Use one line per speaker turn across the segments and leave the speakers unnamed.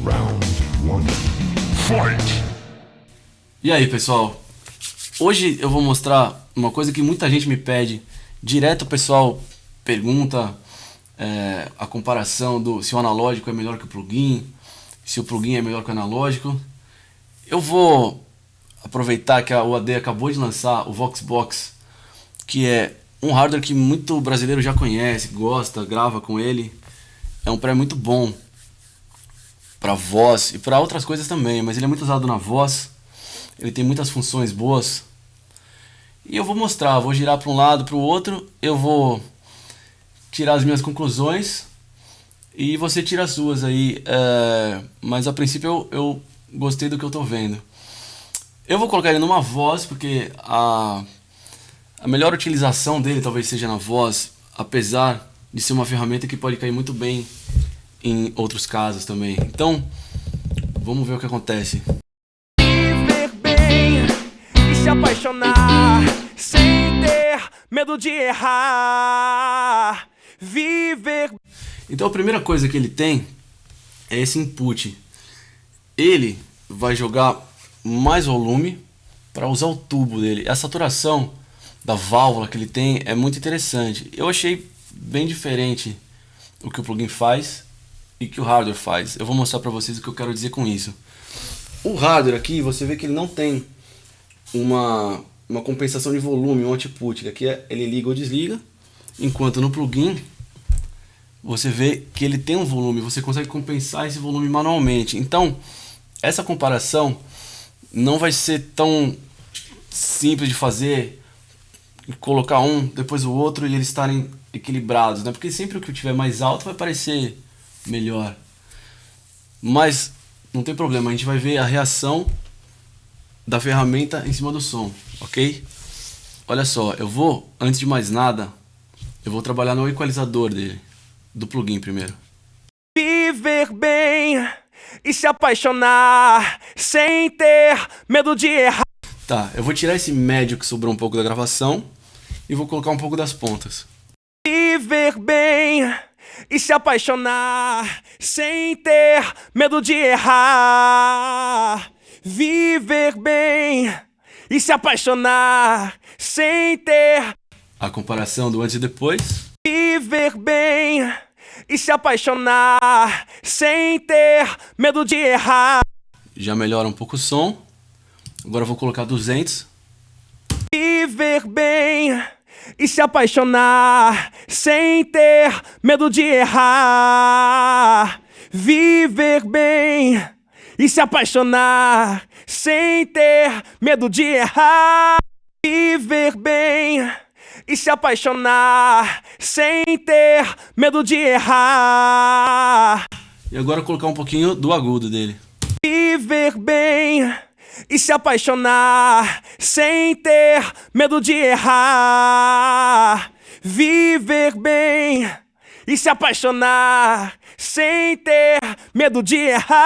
Round 1. Fight!
E aí, pessoal? Hoje eu vou mostrar uma coisa que muita gente me pede. Direto o pessoal pergunta a comparação do se o analógico é melhor que o plugin, se o plugin é melhor que o analógico. Eu vou aproveitar que a UAD acabou de lançar o Voxbox, que é um hardware que muito brasileiro já conhece, gosta, grava com ele. É um pré muito bom para voz e para outras coisas também, mas ele é muito usado na voz. Ele tem muitas funções boas. E eu vou mostrar, vou girar para um lado, para o outro, eu vou tirar as minhas conclusões e você tira as suas aí. Mas a princípio eu gostei do que eu estou vendo. Eu vou colocar ele numa voz, porque a melhor utilização dele talvez seja na voz, apesar de ser uma ferramenta que pode cair muito bem em outros casos também. Então, vamos ver o que acontece.
Se apaixonar sem ter medo de errar, viver.
Então a primeira coisa que ele tem é esse input. Ele vai jogar mais volume para usar o tubo dele. A saturação da válvula que ele tem é muito interessante. Eu achei bem diferente o que o plugin faz e que o hardware faz. Eu vou mostrar para vocês o que eu quero dizer com isso. O hardware aqui, você vê que ele não tem uma compensação de volume, um output, que aqui ele liga ou desliga, enquanto no plugin você vê que ele tem um volume, você consegue compensar esse volume manualmente. Então essa comparação não vai ser tão simples de fazer, colocar um depois o outro e eles estarem equilibrados, né? Porque sempre o que tiver mais alto vai parecer melhor, mas não tem problema, a gente vai ver a reação da ferramenta em cima do som, ok? Olha só, eu vou, antes de mais nada, eu vou trabalhar no equalizador dele, do plugin primeiro.
Viver bem e se apaixonar sem ter medo de errar.
Tá, eu vou tirar esse médio que sobrou um pouco da gravação e vou colocar um pouco das pontas.
Viver bem e se apaixonar sem ter medo de errar. Viver bem e se apaixonar sem ter.
A comparação do antes e depois.
Viver bem e se apaixonar sem ter medo de errar.
Já melhora um pouco o som. Agora eu vou colocar 200.
Viver bem e se apaixonar sem ter medo de errar. Viver bem e se apaixonar sem ter medo de errar. Viver bem e se apaixonar sem ter medo de errar.
E agora eu vou colocar um pouquinho do agudo dele.
Viver bem e se apaixonar sem ter medo de errar. Viver bem e se apaixonar sem ter medo de errar.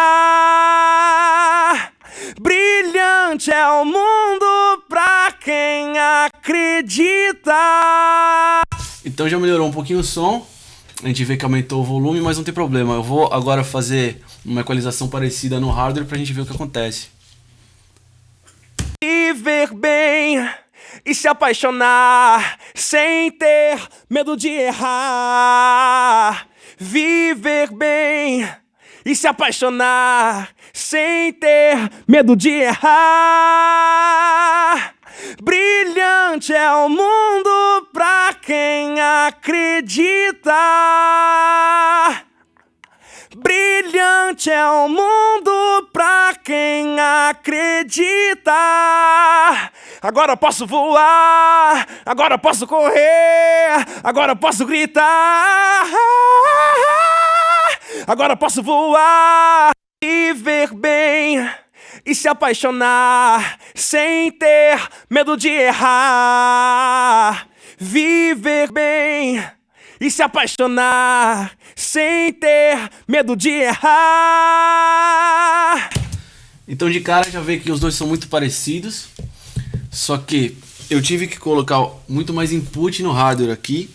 Brilhante é o mundo pra quem acredita.
Então já melhorou um pouquinho o som. A gente vê que aumentou o volume, mas não tem problema. Eu vou agora fazer uma equalização parecida no hardware pra gente ver o que acontece.
Viver bem e se apaixonar sem ter medo de errar. Viver bem e se apaixonar sem ter medo de errar. Brilhante é o mundo pra quem acredita. Brilhante é o mundo pra quem acredita. Agora eu posso voar, agora eu posso correr, agora eu posso gritar. Agora eu posso voar, viver bem e se apaixonar sem ter medo de errar. Viver bem e se apaixonar sem ter medo de errar.
Então de cara já vê que os dois são muito parecidos, só que eu tive que colocar muito mais input no hardware aqui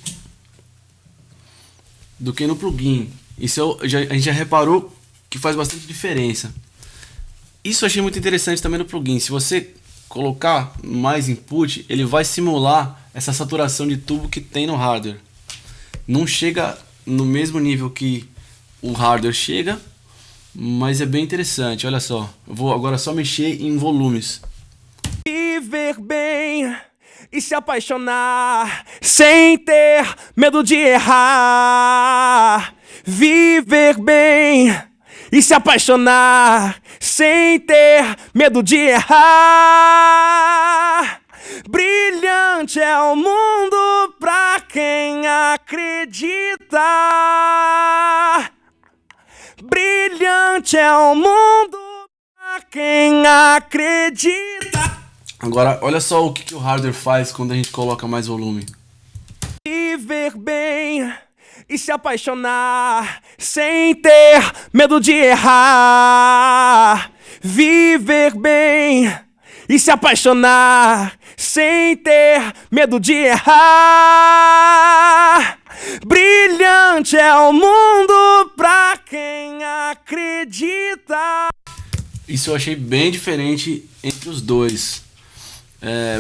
do que no plugin. Isso a gente já reparou que faz bastante diferença. Isso eu achei muito interessante também no plugin. Se você colocar mais input, ele vai simular essa saturação de tubo que tem no hardware. Não chega no mesmo nível que o hardware chega, mas é bem interessante. Olha só, eu vou agora só mexer em volumes.
Viver bem e se apaixonar sem ter medo de errar. Viver bem e se apaixonar sem ter medo de errar. Brilhante é o mundo pra quem acredita. Brilhante é o mundo pra quem acredita.
Agora, olha só o que o hardware faz quando a gente coloca mais volume.
Viver bem e se apaixonar sem ter medo de errar. Viver bem e se apaixonar sem ter medo de errar. Brilhante é o mundo pra quem acredita.
Isso eu achei bem diferente entre os dois.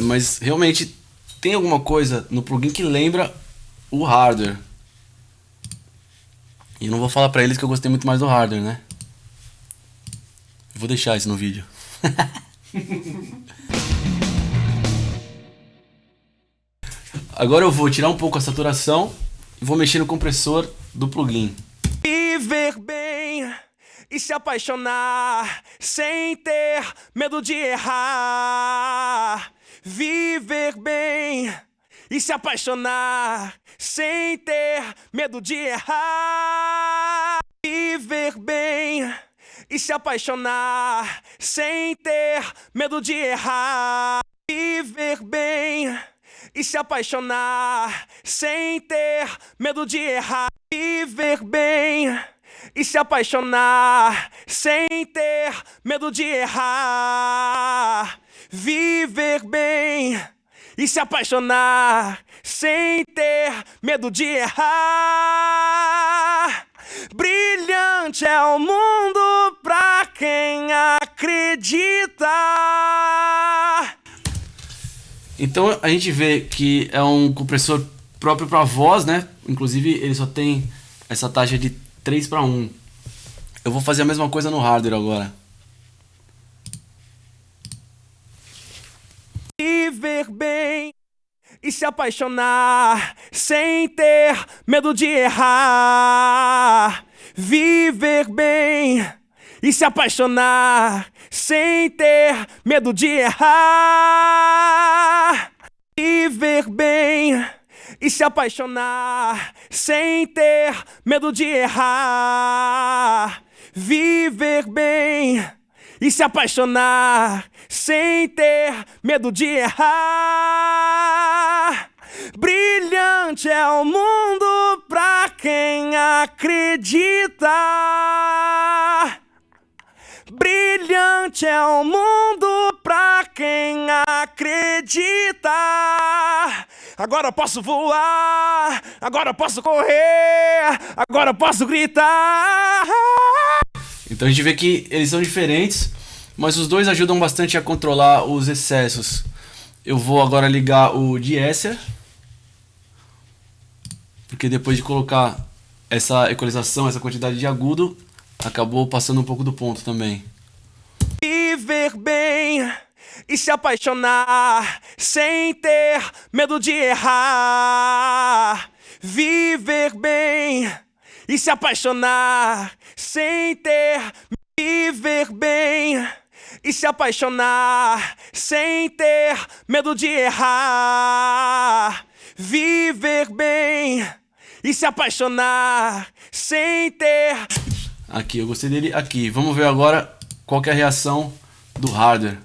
Mas realmente tem alguma coisa no plugin que lembra o hardware. E eu não vou falar pra eles que eu gostei muito mais do hardware, né? Vou deixar isso no vídeo. Agora eu vou tirar um pouco a saturação e vou mexer no compressor do plugin.
Viver bem e se apaixonar sem ter medo de errar. Viver bem e se apaixonar sem ter medo de errar. Viver bem e se apaixonar sem ter medo de errar. Viver bem e se apaixonar sem ter medo de errar. Viver bem e se apaixonar sem ter medo de errar. Viver bem e se apaixonar sem ter medo de errar. Brilhante é o mundo pra quem acredita.
Então a gente vê que é um compressor próprio para voz, né? Inclusive ele só tem essa taxa de 3:1. Eu vou fazer a mesma coisa no hardware agora.
Viver bem e se apaixonar sem ter medo de errar. Viver bem e se apaixonar sem ter medo de errar. Viver bem e se apaixonar sem ter medo de errar. Viver bem e se apaixonar sem ter medo de errar. Brilhante é o mundo pra quem acredita. Brilhante é o mundo pra quem acredita. Agora eu posso voar, agora eu posso correr, agora eu posso gritar.
Então a gente vê que eles são diferentes, mas os dois ajudam bastante a controlar os excessos. Eu vou agora ligar o de-esser, porque depois de colocar essa equalização, essa quantidade de agudo, acabou passando um pouco do ponto também.
Viver bem e se apaixonar sem ter medo de errar. Viver bem e se apaixonar sem ter. Viver bem e se apaixonar sem ter medo de errar. Viver bem e se apaixonar sem ter.
Aqui, eu gostei dele aqui. Vamos ver agora qual que é a reação do hardware.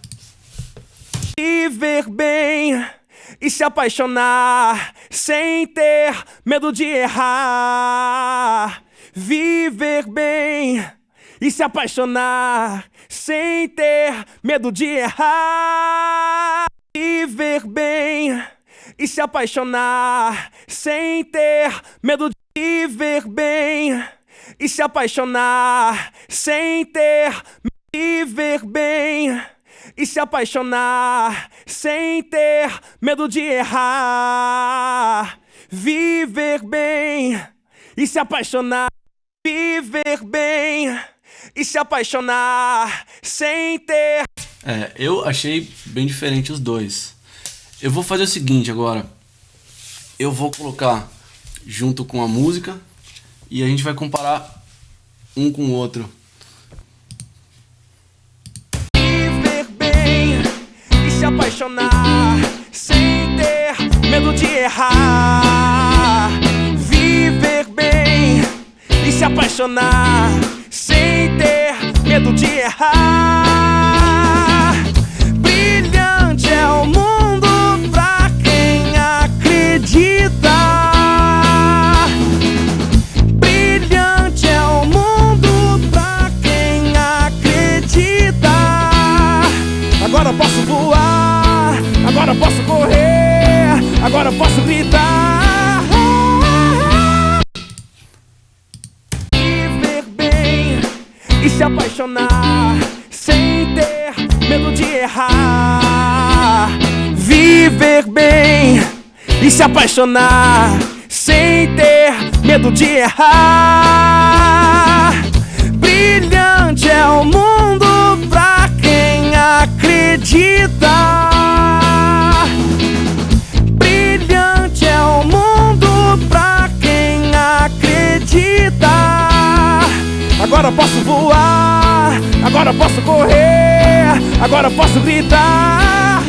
Viver bem e se apaixonar sem ter medo de errar. Viver bem e se apaixonar sem ter medo de errar. Viver bem e se apaixonar sem ter medo de viver bem e se apaixonar sem ter viver bem e se apaixonar sem ter medo de errar. Viver bem e se apaixonar. Viver bem e se apaixonar sem ter.
Eu achei bem diferente os dois. Eu vou fazer o seguinte agora. Eu vou colocar junto com a música e a gente vai comparar um com o outro.
Viver bem e se apaixonar sem ter medo de errar. Viver bem e se apaixonar sem ter medo de errar. Brilhante é o mundo pra quem acredita. Brilhante é o mundo pra quem acredita. Agora posso voar, agora posso correr, agora posso gritar. Viver bem e se apaixonar sem ter medo de errar. Viver bem e se apaixonar sem ter medo de errar. Brilhante é o mundo pra quem acredita. Brilhante é o mundo pra quem acredita. Agora posso voar, agora posso correr, agora posso gritar.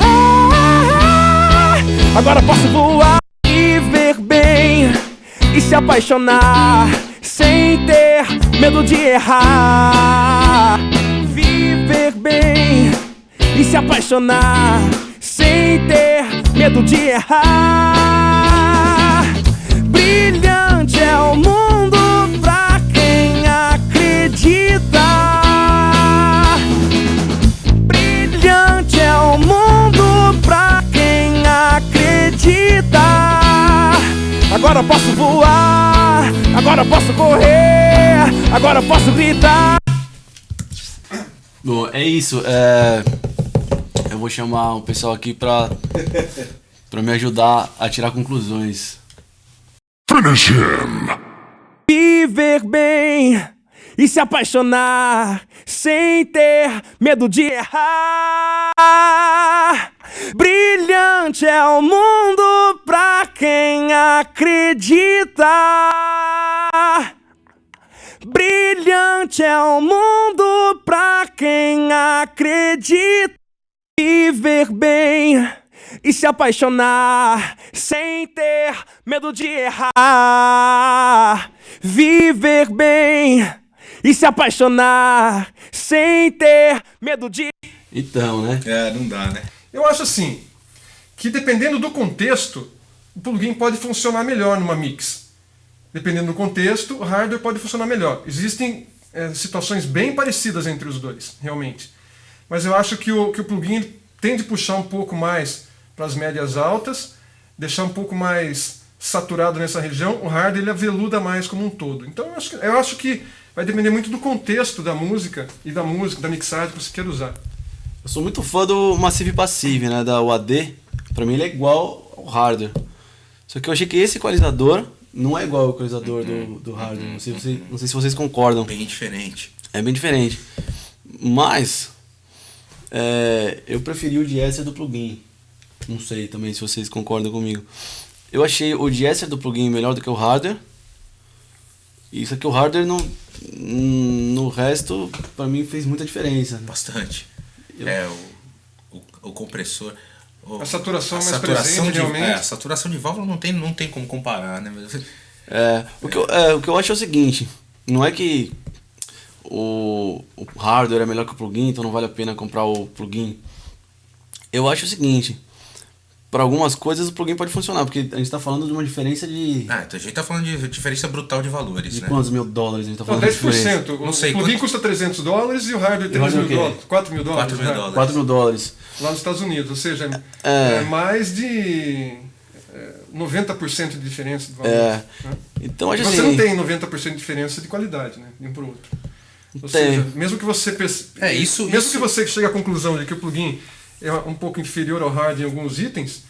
Agora posso voar. Viver bem e se apaixonar sem ter medo de errar. Viver bem e se apaixonar sem ter medo de errar. Brilhante é o mundo pra quem acredita. Brilhante é o mundo pra quem acredita. Agora posso voar, agora posso correr, agora posso gritar.
Bom, é isso. Eu vou chamar o pessoal aqui pra me ajudar a tirar conclusões.
Finish him!
Viver bem e se apaixonar sem ter medo de errar. Brilhante é o mundo pra quem acredita. Brilhante é o mundo pra quem acredita. Viver bem e se apaixonar sem ter medo de errar. Viver bem e se apaixonar sem ter medo de.
Então, né?
Não dá, né?
Eu acho assim, que dependendo do contexto, o plugin pode funcionar melhor numa mix. Dependendo do contexto, o hardware pode funcionar melhor. Existem situações bem parecidas entre os dois, realmente. Mas eu acho que o plugin tende a puxar um pouco mais para as médias altas, deixar um pouco mais saturado nessa região. O hardware ele aveluda mais como um todo. Então eu acho que vai depender muito do contexto da música e da mixagem que você quer usar.
Eu sou muito fã do Massive Passive, né? Da UAD. Pra mim ele é igual ao hardware. Só que eu achei que esse equalizador não é igual ao equalizador do hardware. Não sei se vocês concordam.
Bem diferente.
É bem diferente. Mas eu preferi o de-esser do plugin. Não sei também se vocês concordam comigo. Eu achei o de-esser do plugin melhor do que o hardware. Isso aqui o hardware no resto, pra mim, fez muita diferença.
Bastante. O compressor.
A saturação mais presente, realmente.
A saturação de válvula não tem como comparar, né?
O que eu acho é o seguinte: não é que o hardware é melhor que o plugin, então não vale a pena comprar o plugin. Eu acho o seguinte: para algumas coisas o plugin pode funcionar, porque a gente está falando de uma diferença de.
Então a gente está falando de diferença brutal de valores.
De
né?
quantos mil dólares a gente está falando?
10%.
Não sei,
o plugin custa $300 e o hardware $3.000. $4.000.
$4.000.
Lá nos Estados Unidos, ou seja, é mais de 90% de diferença de valor.
É.
Né?
Então, acho
Você
assim...
não tem 90% de diferença de qualidade, né? De um para o outro. Ou
Tem.
seja, mesmo que você que você chegue à conclusão de que o plugin é um pouco inferior ao hardware em alguns itens,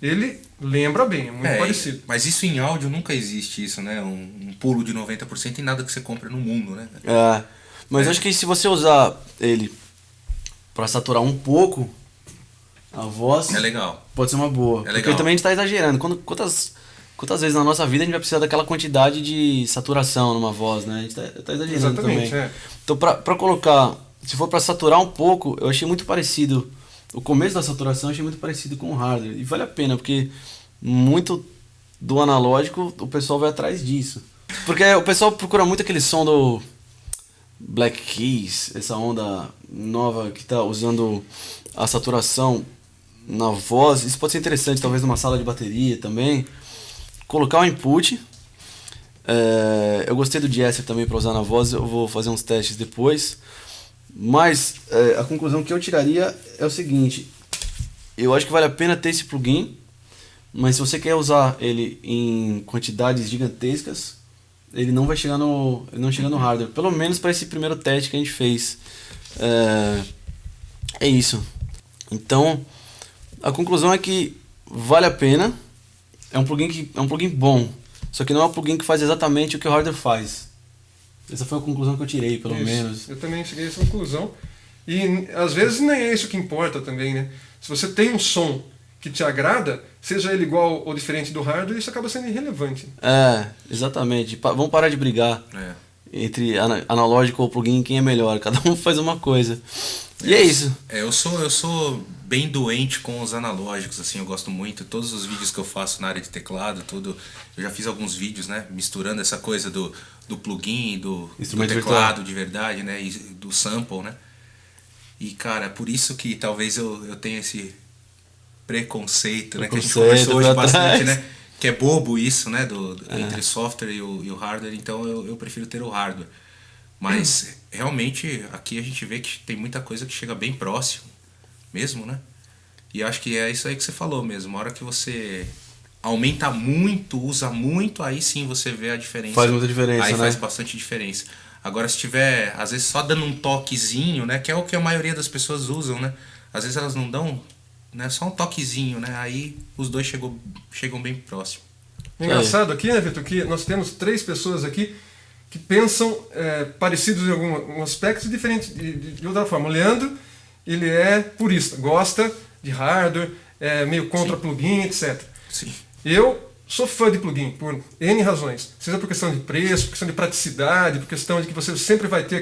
ele lembra bem, é muito parecido.
Mas isso em áudio nunca existe isso, né? Um pulo de 90% em nada que você compra no mundo, né?
Mas acho que se você usar ele para saturar um pouco a voz,
É legal.
pode ser uma boa.
É
Porque
legal.
também a gente tá exagerando. Quantas vezes na nossa vida a gente vai precisar daquela quantidade de saturação numa voz, né? A gente tá exagerando
Exatamente,
também.
é.
Então, pra colocar, se for pra saturar um pouco, eu achei muito parecido. O começo da saturação eu achei muito parecido com o hardware. E vale a pena, porque muito do analógico o pessoal vai atrás disso. Porque o pessoal procura muito aquele som do Black Keys, essa onda nova que tá usando a saturação na voz. Isso pode ser interessante, talvez numa sala de bateria também. Colocar o input. Eu gostei do Jesser também para usar na voz, eu vou fazer uns testes depois. Mas a conclusão que eu tiraria é o seguinte: eu acho que vale a pena ter esse plugin, mas se você quer usar ele em quantidades gigantescas, ele não vai chegar ele não chega no hardware. Pelo menos para esse primeiro teste que a gente fez. É isso. Então, a conclusão é que vale a pena. É um plugin bom. Só que não é um plugin que faz exatamente o que o hardware faz. Essa foi a conclusão que eu tirei, pelo menos.
Eu também cheguei a essa conclusão. E às vezes nem é isso que importa também, né? Se você tem um som que te agrada, seja ele igual ou diferente do hardware, isso acaba sendo irrelevante.
Exatamente. Vamos parar de brigar entre analógico ou plugin, quem é melhor. Cada um faz uma coisa. E é isso.
Eu sou bem doente com os analógicos, assim, eu gosto muito. Todos os vídeos que eu faço na área de teclado, tudo, eu já fiz alguns vídeos, né, misturando essa coisa do plugin, do teclado de verdade, né, e do sample, né. E, cara, por isso que talvez eu tenha esse preconceito, né, que a gente conversou hoje bastante, né, que é bobo isso, né, entre software e o hardware, então eu prefiro ter o hardware. Mas, realmente, aqui a gente vê que tem muita coisa que chega bem próximo, mesmo, né? E acho que é isso aí que você falou mesmo. A hora que você aumenta muito, usa muito, aí sim você vê a diferença.
Faz muita diferença,
aí
né?
faz bastante diferença. Agora, se tiver, às vezes, só dando um toquezinho, né? Que é o que a maioria das pessoas usam, né? Às vezes elas não dão, né? Só um toquezinho, né? Aí os dois chegam bem próximo.
Engraçado aqui, né, Vitor, que nós temos 3 pessoas aqui que pensam parecidos em algum aspecto diferente de outra forma. O Leandro, ele é purista, gosta de hardware, é meio contra plugin, etc.
Sim.
Eu sou fã de plugin por N razões. Seja por questão de preço, por questão de praticidade, por questão de que você sempre vai ter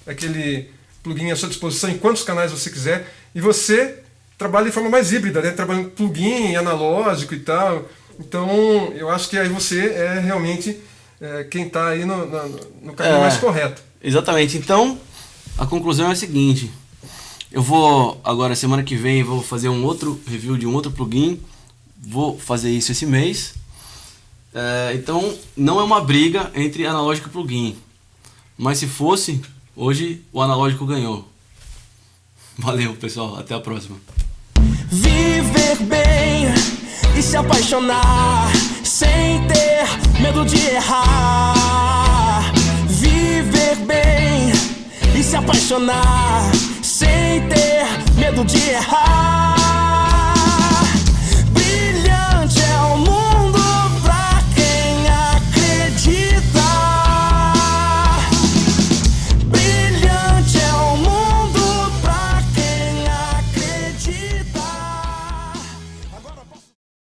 aquele plugin à sua disposição em quantos canais você quiser. E você trabalha de forma mais híbrida, né? Trabalhando plugin, analógico e tal. Então, eu acho que aí você é realmente quem está aí no caminho mais correto.
Exatamente. Então, a conclusão é a seguinte. Eu vou, agora, semana que vem, vou fazer um outro review de um outro plugin. Vou fazer isso esse mês. Então, não é uma briga entre analógico e plugin. Mas se fosse, hoje o analógico ganhou. Valeu, pessoal. Até a próxima.
Viver bem e se apaixonar sem ter medo de errar. Viver bem e se apaixonar sem ter medo de errar.